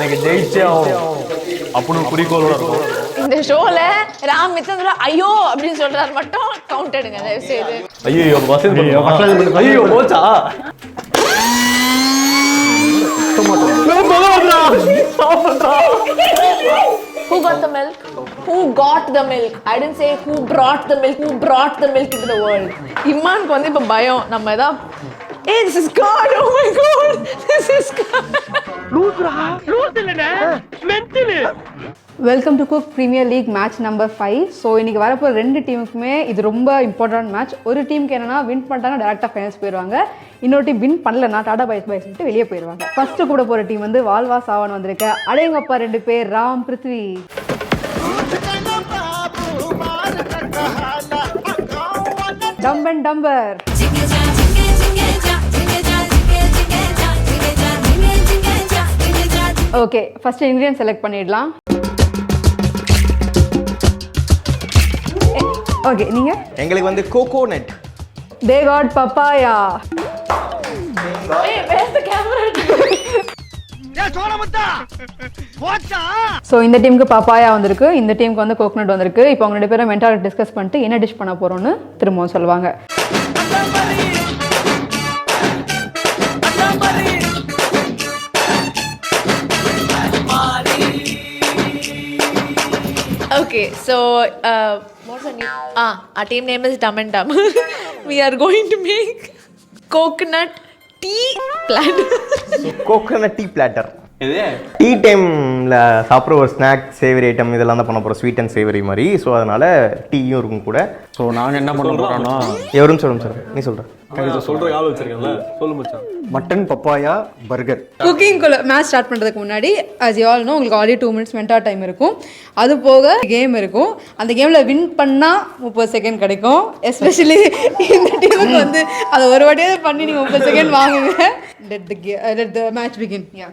எனக்கு ஜெயிச்சே ஆகணும் அப்படின்னு குறிக்கோளோட இருக்கும். இந்த ஷோல ராம் மித்ததுல ஐயோ அப்படின்னு சொல்றாரு மட்டும் கவுண்ட் எடுங்க தயவு செய்து. ஐயோ ஐயோ போச்சா Who got the milk? Who got the milk? I didn't say who brought the milk. Who brought the milk into the world? இம்மானுக்கு வந்து இப்ப பயம். நம்ம ஏதா Hey, this is God. Oh my God. This is God. Welcome to cook premier league match number 5. So இன்றைக்கி வரப்போ ரெண்டு டீமுக்குமே இது ரொம்ப இம்பார்ட்டன்ட் மேட்ச். ஒரு டீமுக்கு என்னன்னா வின் பண்ணிட்டாங்கன்னா டேரெக்டாக ஃபைனல்ஸ் போயிடுவாங்க. இன்னொரு டீம் வின் பண்ணலன்னா டாடா பை பை சொல்லிட்டு வெளியே போயிடுவாங்க. ஃபர்ஸ்ட்டு கூட போகிற டீம் வந்து வாழ்வா சாவான் வந்திருக்க அடேங்கப்பா 2 பேர் Ram Prithvi. Dumb and dumber. Okay, first ingredient select பண்ணிடலாம். ஓகே, நீங்க? எங்களுக்கு வந்து coconut. They got papaya. Hey, where's the camera? So இந்த டீமுக்கு பப்பாயா வந்திருக்கு, இந்த டீமுக்கு வந்து கோகோனட் வந்திருக்கு. இப்போ அவங்க 2 பேரும் மென்டாலிட்டி டிஸ்கஸ் பண்ணிட்டு என்ன டிஷ் பண்ண போறோம்னு திரும்பவும் சொல்லுவாங்க. Okay, so what's our name? Our team name is Dumb and Dumb. We are going to make coconut tea platter. So coconut tea platter. இது டீ டைம்ல சாப்பிட்ற ஒரு ஸ்நாக் சேவரி ஐட்டம் இதெல்லாம் தான் பண்ண போகிறோம், ஸ்வீட் அண்ட் சேவரி மாதிரி. ஸோ அதனால டீயும் இருக்கும் கூட. ஸோ நாங்கள் என்ன பண்ண போகிறோம்னா எவரும் சொல்லுங்க சார், நீ சொல்கிறேன். சொல்கிற ஆள் வச்சிருக்கேன்ல, சொல்லு மச்சான். Mutton papaya burger. குக்கிங்குள்ள மேட்ச் ஸ்டார்ட் பண்ணுறதுக்கு முன்னாடி as you all know உங்களுக்கு ஆல்ரெடி 2 minutes மென்டா டைம் இருக்கும். அது போக கேம் இருக்கும். அந்த கேமில் வின் பண்ணால் 30 செகண்ட் கிடைக்கும். எஸ்பெஷலி இந்த டீமுக்கு வந்து அதை ஒரு வாட்டியே பண்ணி நீங்கள் 30 செகண்ட் வாங்குங்க. Let the match begin. Yeah.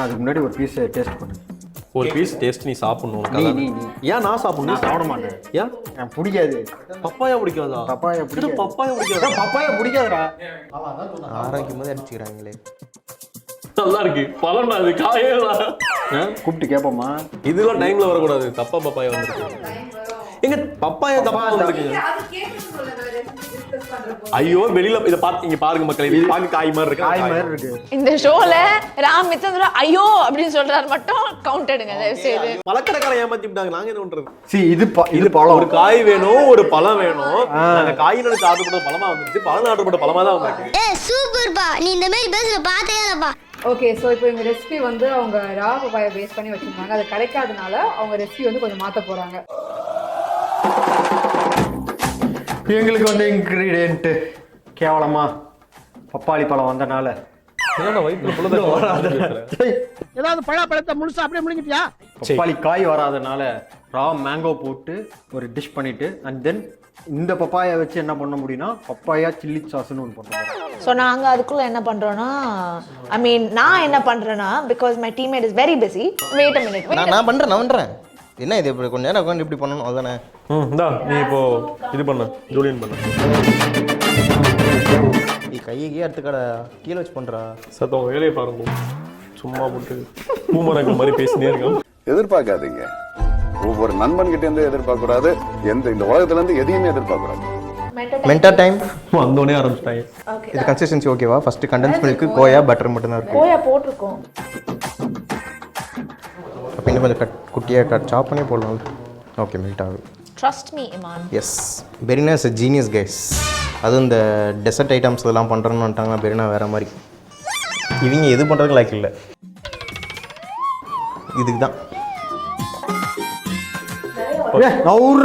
அதுக்கு முன்னாடி ஒரு பீஸ் டேஸ்ட் பண்ணு. ஒரு பீஸ் டேஸ்ட் நீ சாப்பிடணும். நீ ஏன் நான் சாப்பிடணும்? சாப்பிட மாட்டேன். ஏன் எனக்கு பிடிக்காது. பப்பாயா பிடிக்காதா? பப்பாயா பிடிக்காது. பப்பாயா பிடிக்காதா? பப்பாயா பிடிக்காதுடா. ஆரோக்கியம் போது அடிச்சுக்கிறாங்களே. நல்லா இருக்கு பழம்டா, அது காயேடா. கூப்பிட்டு கேட்போமா? இதெல்லாம் டைம்ல வரக்கூடாது. தப்பா பப்பாயா வந்துருக்கு. எங்க பப்பாயா தப்பா வந்துருக்கு. ஐயோ வெளியில இத பாத்து இங்க பாருங்க மக்களே, இது பாக்க காய் மாதிரி இருக்கு. காய் மாதிரி இருக்கு. இந்த ஷோல ராம் மித்ததுல ஐயோ அப்படின்னு சொல்றாரு மட்டும் கவுண்ட் எடுங்க தயவு செய்து. பழக்கடைக்காரன் ஏமாத்தி விட்டாங்க. நாங்க என்ன பண்றது? இது பழம். ஒரு காய் வேணும், ஒரு பழம் வேணும். நாங்க காய் நடுக்கு ஆர்டர் பண்ண பழமா வந்துருச்சு. பழம் ஆர்டர் பண்ண பழமா தான் வந்திருக்கு. ஏய் சூப்பர் பா, நீ இந்த மாதிரி பேசுற பார்த்தே இல்லப்பா. ஓகே, ஸோ இப்போ இவங்க ரெசிபி வந்து அவங்க ரா பப்பாயா பேஸ் பண்ணி வச்சுருந்தாங்க. அது கிடைக்காதனால அவங்க ரெசிபி வந்து கொஞ்சம் மாற்ற போகிறாங்க. எங்களுக்கு வந்து இன்கிரீடியன்ட் கேவலமா பப்பாளி பழம் வந்தனால ஏதாவது பழத்தை முழுசா அப்படியே முழுங்கிட்டியா? பப்பாளி காய் வராதனால ரா மேங்கோ போட்டு ஒரு டிஷ் பண்ணிட்டு அண்ட் தென் இந்த பப்பாயா வச்சு என்ன பண்ண முடியும்னா பப்பாயா சில்லி சாஸ்னு ஒன்று பண்ணுறோம். ஸோ நாங்கள் அதுக்குள்ள என்ன பண்ணுறோன்னா, ஐ மீன் நான் என்ன பண்ணுறேன்னா, because my teammate is very busy. Wait a minute. நான் பண்றேன். என்ன இது இப்படி கொஞ்ச நேரம் உட்காந்து இப்படி பண்ணணும் அதானே? இந்தா நீ இப்போ இது பண்ணு, ஜூலியன் பண்ணு. நீ கையை எடுத்துக்கடா, கீழே வச்சு பண்றா. சத்தம் வேலையை பாருங்க. சும்மா போட்டு பூமரங்கள் மாதிரி பேசினே இருக்கோம். எதிர்பார்க்காதீங்க. ஒவ்வொரு நண்பன்கிட்ட இருந்து எதிர்பார்க்க கூடாது. இந்த உலகத்துல இருந்து எதையுமே எதிர்பார்க்க கூடாது. மென்டா டைம் வந்தோடனே ஆரம்பிச்சிட்டாங்க. இது கன்சிஸ்டன்சி ஓகேவா? ஃபர்ஸ்ட் கண்டென்ஸ் மில்க், கோயா, பட்டர் மட்டும் தான் இருக்கு. கோயா போட்டிருக்கோம். அப்போ இன்னும் கொஞ்சம் குட்டியாக சாப் பண்ணி போடலாம். ஓகே, மெல்ட் ஆகுது. Trust me Imman. எஸ், பெரினா இஸ் ஜீனியஸ் கைஸ். அதுவும் இந்த டெசர்ட் ஐட்டம்ஸ் இதெல்லாம் பண்ணுறோன்னு வந்துட்டாங்கன்னா பெரினா வேறு மாதிரி. இவங்க எது பண்ணுறதுக்கு லைக் இல்லை. இதுக்கு தான்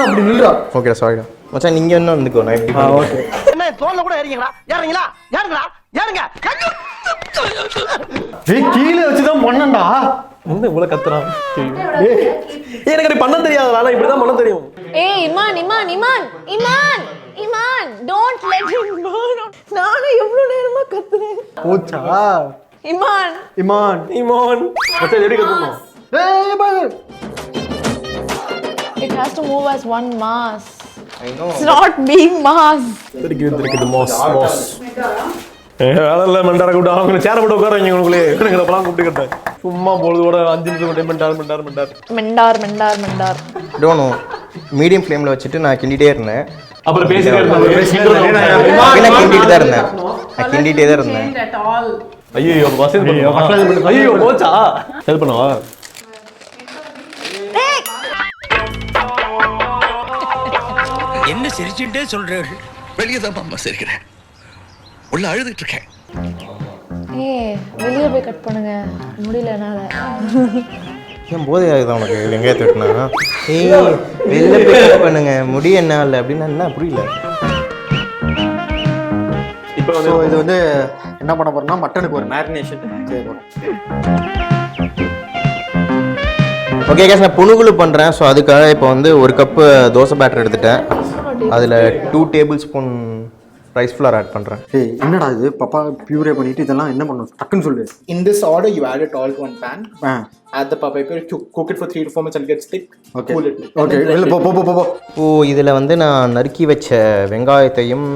அப்படி நில்றா. ஓகே சாரிடா மச்சான், நீங்கள் என்ன வந்துக்கோ. நான் எப்படி ஓகே. என்ன தோல்ல கூட ஏறீங்களா? ஏறீங்களா? ஏறுங்க. கீழே வச்சுதான் பண்ணண்டா. இவ்வளவு கத்துறான். எனக்கு பண்ண தெரியாது, ஆனா இப்படிதான் பண்ண தெரியும். ஏய் Iman don't let him burn. நானே எவ்வளவு நேரமா கத்துறேன். போச்சா? இமான் மச்சான் எப்படி கத்துறோம்? it has to move as one mass. I know. It's not being mass. இருக்குது மோஸ் வேலை இல்லை மெண்டார கூப்பிட்டு அவங்க சேர போட்டு உட்காருங்க உங்களே இப்பெல்லாம் கூப்பிட்டுக்கிட்டேன் சும்மா பொழுதோட 5 நிமிஷம் மெண்டார் டோன்ட் நோ மீடியம் ஃப்ளேமில் வச்சுட்டு நான் கிண்டிகிட்டே இருந்தேன். அப்புறம் பேசிட்டே இருந்தேன். ஐயோ ஐயோ போச்சா ஹெல்ப் பண்ணவா? என்ன சிரிச்சுட்டே சொல்றேன்? வெளியே தான் அம்மா சிரிக்கிறேன், உள்ள அழுதுட்டு இருக்கேன். வெளியே போய் கட் பண்ணுங்க, முடியல என்னால. ஏன் போதை ஆகுது உனக்கு வெங்காயத்தை வெட்டினா? வெளில போய் கட் பண்ணுங்க, முடி என்ன இல்லை அப்படின்னா என்ன புரியல. இப்போ இது வந்து என்ன பண்ண போறோம்னா மட்டனுக்கு ஒரு மேரினேஷன் செய்ய போறோம். ஓகே கேஸ், நான் புனுகுலு பண்ணுறேன். ஸோ அதுக்காக இப்போ வந்து 1 கப்பு தோசை பேட்டர் எடுத்துட்டேன். அதில் 2 tablespoon rice flour add பண்ணுறேன். என்னடா இது பப்பா பியூரே பண்ணிட்டு இதெல்லாம் என்ன பண்ணணும் டக்குன்னு சொல்லு. In this order, you add it all to one pan. Add the papaya, cook it for 3 to 4 minutes and it gets thick. Okay. Cool it. Okay. ஓ, இதில் வந்து நான் நறுக்கி வச்ச வெங்காயத்தையும்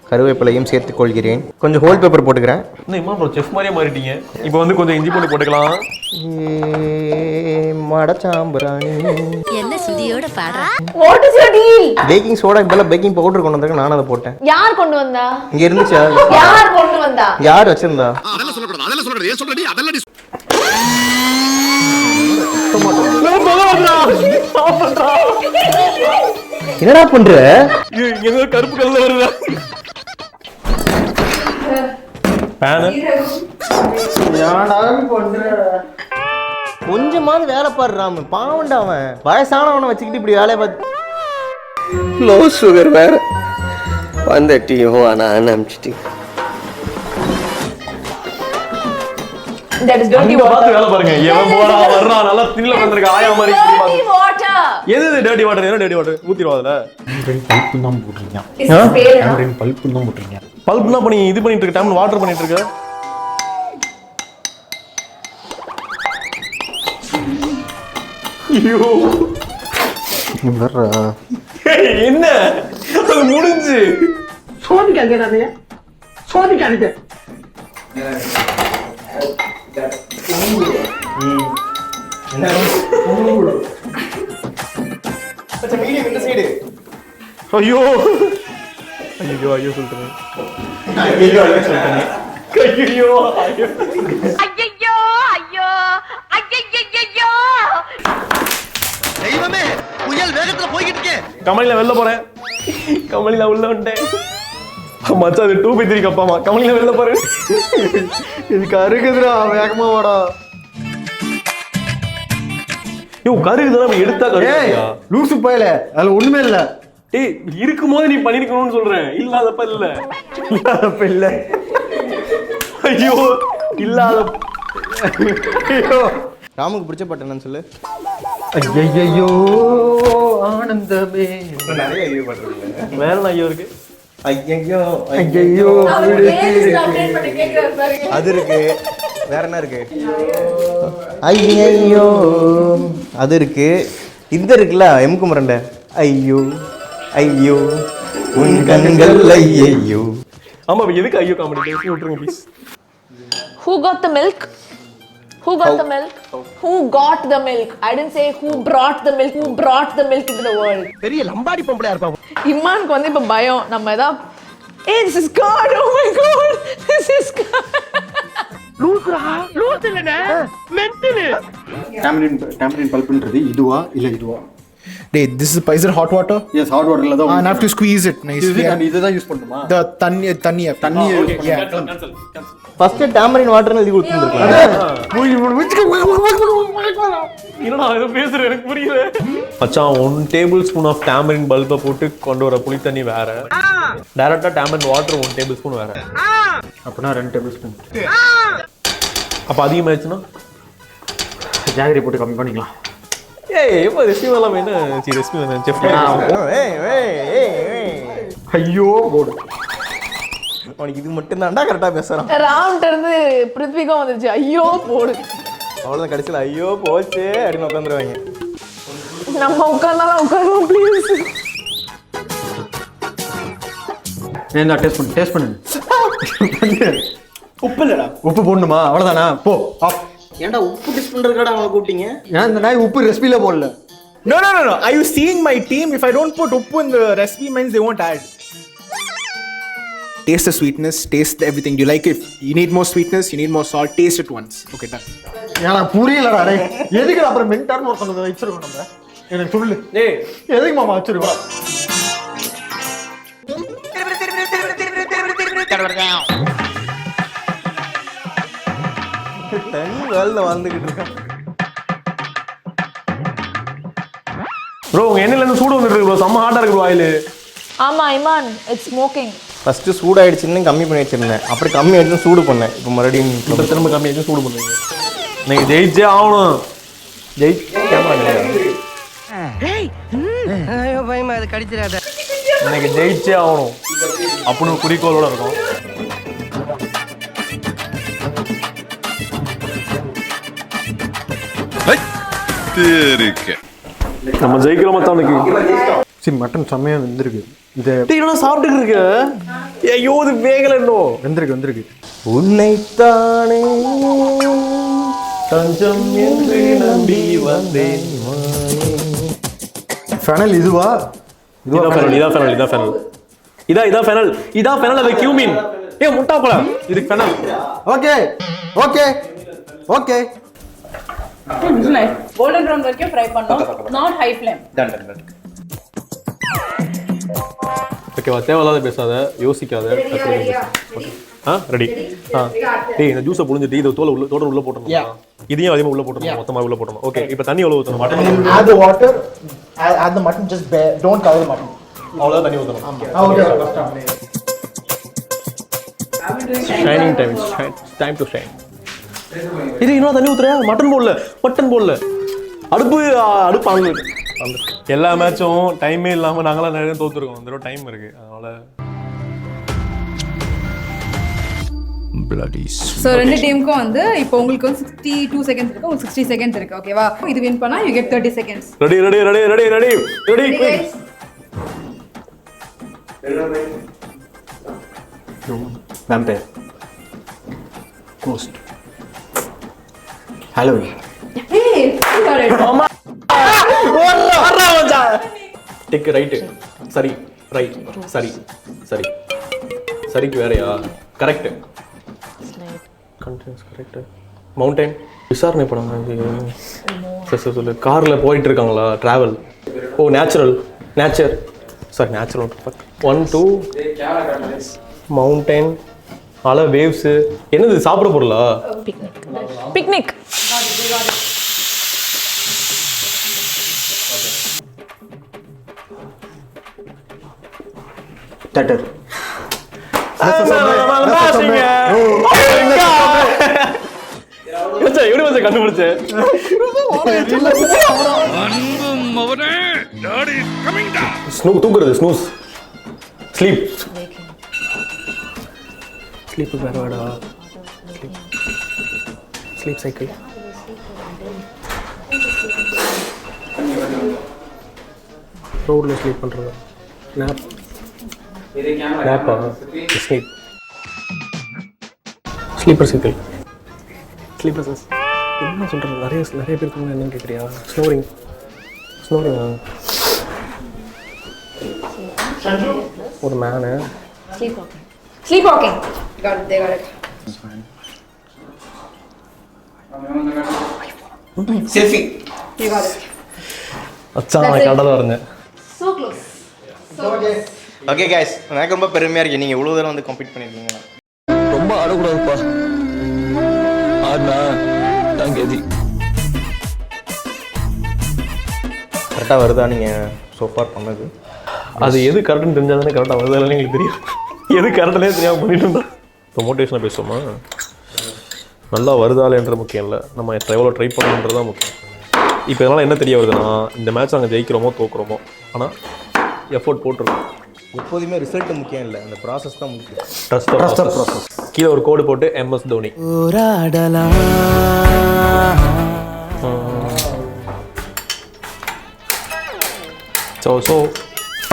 கருவேப்பிலையும் சேர்த்துக் கொள்கிறேன். கொஞ்சம் ஹோல் பேப்பர் போட்டுக்கிறேன். இன்னும் செஃப் மாதிரியே மாறிட்டீங்க. இப்போ வந்து கொஞ்சம் இஞ்சி பூண்டு போட்டுக்கலாம். மடச்சாம்பிராணி என்ன சுதியோட பாடுறா? What is your deal? Baking soda இப்பெல்லாம் பேக்கிங் பவுடர் கொண்டு வந்தாங்க, நானும் அதை போட்டேன். யார் கொண்டு வந்தா? இங்க இருந்துச்சா? யார் கொண்டு வந்தா? யார் வச்சிருந்தா? அதெல்லாம் சொல்லக்கூடாது, அதெல்லாம் சொல்றது ஏன் சொல்றடி? அதெல்லாம் என்னடா பண்ற? இங்க கருப்பு கல்ல வருதா? பேன் கொஞ்சமாவது வேலை பாடுறாம பாவண்டா அவன். வயசானவனை வச்சுக்கிட்டு இப்படி வேலையை பார்த்து. லோ சுகர் வேற வந்துட்டியும் ஆனா அனுப்பிச்சிட்டு. That is dirty water. பார்த்து வேலை பாருங்க. எவன் போறா வர்றா நல்லா திண்ணில வந்திருக்க ஆயா மாதிரி இப்படி Dirty பாத்து. water. எது டர்ட்டி வாட்டர்? என்ன டர்ட்டி வாட்டர்? ஊத்திடுவா அதுல. பல்ப்பு தான் போட்டுறீங்க. பல்ப்பு தான் போட்டுறீங்க. பல்ப் தான் பண்ணி இது பண்ணிட்டு இருக்க டைம் வாட்டர் பண்ணிட்டு இருக்க. ஐயோ என்ன அது முடிஞ்சு சோதிக்காதீங்க, சோதிக்காதீங்க. ஐயோ ஐயோ ஐயோ சொல்லிட்டேன். ஐயோ ஐயோ சொல்லிட்டேன். ஐயோ ஐயோ ஐயோ ஐயோ ஐயோ தெய்வமே, புயல் வேகத்துல போய்கிட்டு இருக்கேன். கமலில வெளில போறேன். கமலில உள்ள வந்துட்டேன். மச்சான் அது 2/3 கப்பாமா. கமலில வெளில போறேன். இது கருகுதுடா, வேகமா வாடா. யோ கருகுதுடா, நம்ம எடுத்தா கருகுயா? லூசு பயல, அதுல ஒண்ணுமே இல்ல. டேய் இருக்கும்போது நீ பண்ணிருக்கணும்னு சொல்றேன். இல்லாதப்ப இல்ல. இல்லாதப்ப இல்ல. ஐயோ இல்லாத. ஐயோ ராமுக்கு பிடிச்ச பாட்டு என்னன்னு சொல்லு. ஐயையோ ஆனந்தமே. நிறைய ஐயோ பாட்டு இருக்கு. வேற என்ன ஐயோ இருக்கு? ஐயையோ ஐயையோ அது இருக்கு. வேற என்ன இருக்கு? ஐயையோ அது இருக்கு. இந்த இருக்குல்ல எம் குமரண்ட. ஐயோ ஐயோ உன் கண்கள் ஐயையோ. ஆமா எதுக்கு ஐயோ காமெடி பேசி விட்டுருங்க please. Who got the milk? Who got the milk? Who got the milk? I didn't say who brought the milk. Who brought the milk into the world? பெரிய லம்பாடி பொம்பளையா இருப்பா. இம்மானுக்கு வந்து இப்ப பயம். நம்ம ஏதா this is God. Oh my God. This is God. லூசுரா, லூசு இல்லனே, mental. Tamarind பல்ப்ன்றது இதுவா இல்ல இதுவா? This is it hot water? Yes, hot வாட்டர்ல தான். And I have to squeeze it nicely. இத தான் யூஸ் பண்ணுமா? The தண்ணி yeah. ஃபர்ஸ்ட் டாமரின் வாட்டர்னு எழுதி கொடுத்துருக்காங்க. என்னடா இது பேசுற எனக்கு புரியல. மச்சான் 1 டேபிள் ஸ்பூன் ஆஃப் டாமரின் பல்பை போட்டு கொண்டு வர புளி தண்ணி வேற. டைரக்டா டாமரின் வாட்டர் 1 டேபிள் ஸ்பூன் வேற. அப்பனா 2 டேபிள் ஸ்பூன். அப்ப அதிகமாயிடுச்சுன்னா ஜாகரி போட்டு கம்மி பண்ணிக்கலாம். ஏய் எப்ப ரெசிபி எல்லாம் என்ன ரெசிபி என்ன செஃப். ஐயோ போடு. அவனுக்கு இது மட்டும் தான்டா கரெக்டா பேசுறான். ராம்ட்ட இருந்து பிருத்விகா வந்துருச்சு. ஐயோ போடு. அவ்வளவுதான், கடைசியில் ஐயோ போச்சு அப்படின்னு உட்காந்துருவாங்க. நம்ம உட்கார்ந்தாலும் உட்காருவோம் ப்ளீஸ். ஏன் டேஸ்ட் பண்ணு உப்பு இல்லடா. உப்பு போடணுமா? அவ்வளோதானா? போ ஆஃப். ஏன்டா உப்பு டெஸ்ட் பண்ணுறதுக்காக அவங்கள கூப்பிட்டீங்க? ஏன் இந்த நாய் உப்பு ரெசிபியில் போடல? No. Are you seeing my team? If I don't put uppu in the recipe, means they won't add. Taste the sweetness, taste everything. You like it? You need more sweetness, you need more salt. Taste it once. Okay, done. ஏன்னா புரியலடா டேய். எதுக்கு அப்புறம் மென்டார்னு ஒருத்தங்க வச்சிருக்கோம் நம்ம? எனக்கு சொல்லு. ஏய் எதுக்கு மாமா வச்சிருக்கோம்? தனி வேலை வாழ்ந்துக்கிட்டு இருக்கேன். ப்ரோ உங்க எண்ணெயில இருந்து சூடு வந்துட்டு இருக்கு ப்ரோ. செம்ம ஹாட்டா இருக்கு ப்ரோ ஆயில். ஆமா இமான், இட்ஸ் ஸ்மோக்கிங். ஃபஸ்ட்டு சூடாயிடுச்சுன்னு கம்மி பண்ணி வச்சிருந்தேன். அப்புறம் கம்மி ஆயிடுச்சு சூடு பண்ணேன். இப்போ மறுபடியும் இப்போ திரும்ப கம்மி ஆயிடுச்சு சூடு பண்ணுவீங்க. நீங்க ஜெயிச்சே ஆகணும். இன்னைக்கு ஜெயிச்சே ஆகணும் அப்படின்னு குறிக்கோளோட இருக்கும். நம்ம ஜெயிக்கிறோமா தானுக்கு. சரி மட்டன் செம்மையாக வெந்திருக்கு. இதை சாப்பிட்டு இருக்கு. ஐயோ இது வேகல இன்னும். வெந்திருக்கு. உன்னைத்தானே தஞ்சம் என்று நம்பி வந்தேன். ஃபெனல் இதுவா? இதான் ஃபெனல். இதான் ஃபெனல் அது கியூமின். முட்டா போல இது ஃபெனல். ஓகே கோல்டன் ப்ரவுன் வரைக்கும் ஃப்ரை பண்ணோம். Not high flame. Done. ஓகேவா? தேவையில்லாத பேசாத, யோசிக்காத. ரெடி. டேய் இந்த ஜூஸை புழிஞ்சிட்டு இதை தோட உள்ள போட்டுருந்தோம். இதையும் அதிகமாக உள்ள போட்டுருந்தோம். மொத்தமாக உள்ள போட்டுருந்தோம். ஓகே இப்போ தண்ணி எவ்வளோ ஊற்றணும்? Mutton Add the water. Add the mutton. Just don't cover the mutton. அவ்வளோதான் தண்ணி ஊற்றணும். Shining time. Time to shine. இது இன்னும் தண்ணி ஊத்துற? மட்டன் போடல. அடுப்பு ஆங்க. எல்லா மேட்சும் டைமே இல்லாமல் நாங்களாம் நிறைய தோத்துருக்கோம். இந்த டைம் இருக்கு அதனால. ஸோ ரெண்டு டீமுக்கும் வந்து இப்போ உங்களுக்கு வந்து 62 செகண்ட்ஸ் இருக்கு, உங்களுக்கு 60 செகண்ட்ஸ் இருக்கு. ஓகேவா? இது வின் பண்ணா you get 30 seconds. Ready. Vampire ghost hello take right. சரி ரைட். சரி சரிக்கு வேறையா? கரெக்ட். Continuous correct. மவுண்டைன் விசாரணை படம். சொல்லு. காரில் போயிட்டு இருக்காங்களா? ட்ராவல். ஓ நேச்சுரல். 1 2 மவுண்டைன். அலை வேவ்ஸ். என்னது சாப்பிட பொருளா? பிக்னிக். தட்டர். கண்டுபிடிச்சேன். தூக்குறது. ஸ்னூஸ். ஸ்லீப் வேற வாடா. Sleep cycle. ரோட்ல ஸ்லீப் பண்றது. நாப்பா. Sleeper cycle. என்ன சொல்றது? நிறைய பேருக்கு என்னன்னு கேட்குறியா? ஸ்னோரிங். ஒரு மேனு. Sleep walking. Got it. Selfie. You got it. அச்சான் நான் கடலை வரேன். So close. ஓகே கைஸ், எனக்கு ரொம்ப பெருமையாக இருக்குது. நீங்கள் இவ்வளோ தூரம் வந்து கம்ப்ளீட் பண்ணியிருக்கீங்க. ரொம்ப ஆடக்கூடாதுப்பா. ஆடினா தான் கதி. கரெக்டாக வருதா நீங்கள் சோஃபார் பண்ணது? அது எது கரெக்டுன்னு தெரிஞ்சால் தானே கரெக்டாக வருதா இல்லைன்னு எங்களுக்கு தெரியும். எது கரெக்டானே தெரியாமல் பண்ணிட்டு இருந்தோம். இப்போ மோட்டிவேஷனாக பேசுவோமா? நல்லா வருதாலேன்ற முக்கியம் இல்லை, நம்ம எவ்வளோ ட்ரை பண்ணணுன்றது தான் முக்கியம். இப்போ இதனால் என்ன தெரிய வருதுன்னா, இந்த மேட்ச் நாங்கள் ஜெயிக்கிறோமோ தோக்குறோமோ, ஆனால் எஃபோர்ட் போட்டிருக்கோம். எப்போதுமே ரிசல்ட் முக்கியம் இல்லை, அந்த ப்ராசஸ் தான் முக்கியம். Trust process. கீழே ஒரு கோடு போட்டு MS தோனி. ஸோ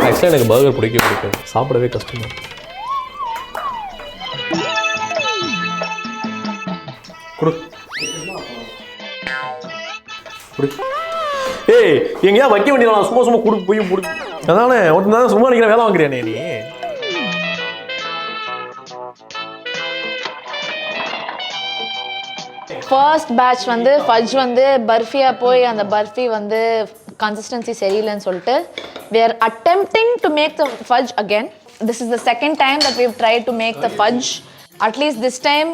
ஆக்சுவலாக எனக்கு பர்கர் பிடிக்காது, சாப்பிடவே கஷ்டமாக. ஏய் எங்கேயா வைக்க வேண்டியது சும்மா சும்மா குடு போய் முடி அதானே ஒருத்தன் சும்மா நிற்கிற வேலை வாங்குறியானே நீ ஃபர்ஸ்ட் பேட்ச் வந்து ஃபஜ் வந்து பர்ஃபியாக போய் அந்த பர்ஃபி வந்து கன்சிஸ்டன்சி சரியில்லைன்னு சொல்லிட்டு we are attempting to make the fudge again. This is the second time that we've tried to make the fudge. At least this time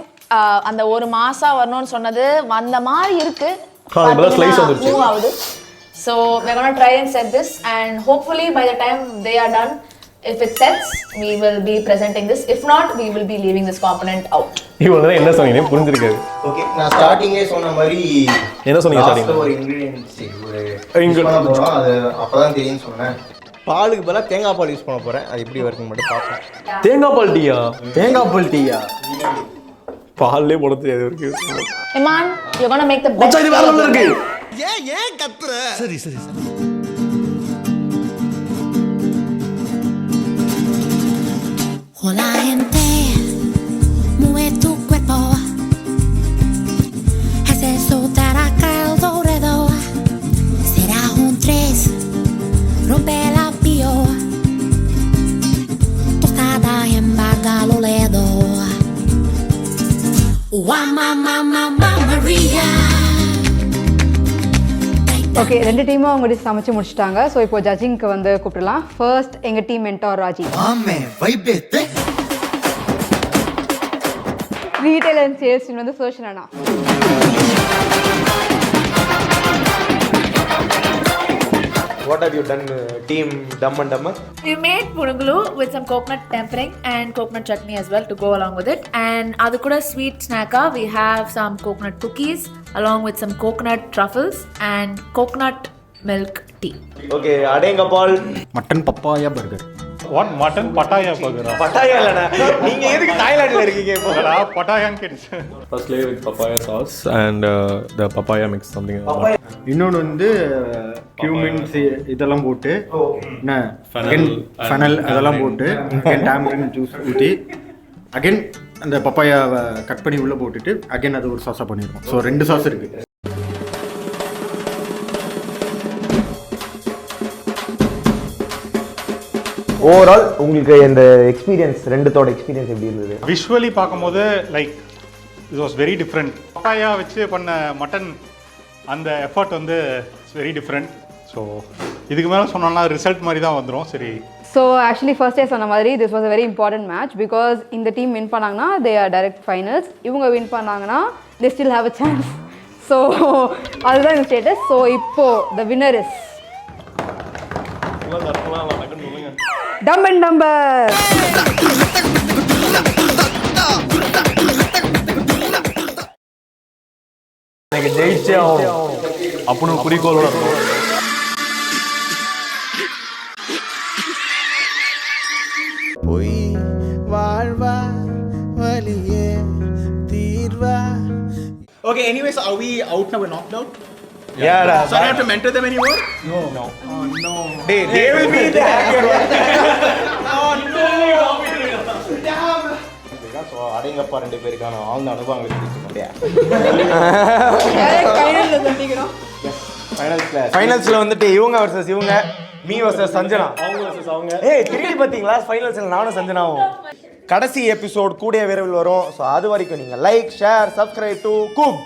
அந்த ஒரு மாசா வரணும்னு சொன்னது வந்த மாதிரி இருக்கு மூவ் ஆகுது. So we're going to try and set this and hopefully by the time they are done, if it sets, we will be presenting this. If not, we will be leaving this component out. இவ்வளவு என்ன சொன்னீங்க புரிஞ்சிருக்காது. Okay நான் ஸ்டார்டிங்கே சொன்ன மாதிரி என்ன சொன்னீங்க ஸ்டார்டிங்ல ஒரு இன்கிரிடியன்ட்ஸ் ஒரு அது அப்பதான் தெரியும் சொன்னேன். பாலுக்கு பதிலா தேங்காய் பால் யூஸ் பண்ண போறேன். அது எப்படி வருதுன்னு மட்டும் பார்ப்போம். தேங்காய் பால் டீயா? தேங்காய் பால் டீயா? பால்லே போட தெரியாது இருக்கு. Iman, you're going to make the best. இது வேற ஒண்ணு இருக்கு. ஏன் கத்துற? சரி சரி சரி. Hola gente, mueve tu cuerpo, hace soltar acá el dorado, será un tres, rompe la pio, tostada y embarga lo ledo, mamá Maria. Okay, ரெண்டு டீமும் அவங்க டிஷ் சமைச்சு முடிச்சிட்டாங்க. ஸோ இப்போ ஜட்ஜிங்க்கு வந்து கூப்பிடலாம். ஃபர்ஸ்ட் எங்கள் team mentor Raji. Retail and sales வந்து சோஷன் அண்ணா. What have you done, team Dumb and Dumber? We made punugulu with some coconut tempering and coconut chutney as well to go along with it. And adukuda sweet snacka, we have some coconut cookies along with some coconut truffles and coconut milk tea. Okay, Adengappa mutton papaya burger. What mutton Papaya burger? Papaya இல்லடா. நீங்க எதுக்கு தாய்லாந்துல இருக்கீங்க இப்போ? Papaya kids. First layer with papaya sauce and the papaya mix something. இன்னொன்று வந்து Cummins இதெல்லாம் போட்டு fennel அதெல்லாம் போட்டு டேமரின் ஜூஸ் ஊற்றி அகைன் அந்த பப்பாயாவை கட் பண்ணி உள்ளே போட்டுட்டு அகைன் அது ஒரு சாஸாக பண்ணியிருக்கோம். ஸோ 2 சாஸ் இருக்குது. ஓவரால் உங்களுக்கு இந்த எக்ஸ்பீரியன்ஸ் ரெண்டுத்தோட எக்ஸ்பீரியன்ஸ் எப்படி இருந்தது? விஷுவலி பார்க்கும்போது like it was very different. Papaya வச்சு பண்ண மட்டன் அந்த எஃபர்ட் வந்து இட்ஸ் வெரி டிஃப்ரெண்ட். ஸோ இதுக்கு மேலே சொன்னோம்னா ரிசல்ட் மாதிரி தான் வந்துடும். சரி, ஸோ ஆக்சுவலி ஃபர்ஸ்ட் டே சொன்ன மாதிரி this was a very important match because இந்த டீம் வின் பண்ணாங்கன்னா தே ஆர் டைரக்ட் ஃபைனல்ஸ். இவங்க வின் பண்ணாங்கன்னா they still have a chance. So அதுதான் இந்த ஸ்டேட்டஸ். ஸோ இப்போ the winner is Dumb and Dumber. எனக்கு ஜெயிச்சே ஆகணும் அப்படின்னு குறிக்கோளோட இருக்கும். பொய் வாழ்வா வலியே தீர்வா. Okay, anyways, are we out now? We're knocked out? Yeah, so I don't have to mentor them anymore? No. Oh no. They will be there. Oh no. Damn. So அடேங்கப்பா 2 பேருக்கான ஆழ்ந்த அனுபவங்களை தெரிவிக்க முடியாது. ஃபைனல்ஸில் வந்துட்டு இவங்க வர்சஸ் இவங்க, மீ வர்சஸ் சஞ்சனா. ஏய் திரும்பி பார்த்தீங்களா ஃபைனல்ஸில் நானும் சஞ்சனாவும். கடைசி எபிசோட் கூடிய விரைவில் வரும். ஸோ அது வரைக்கும் நீங்கள் like, share, subscribe to cook.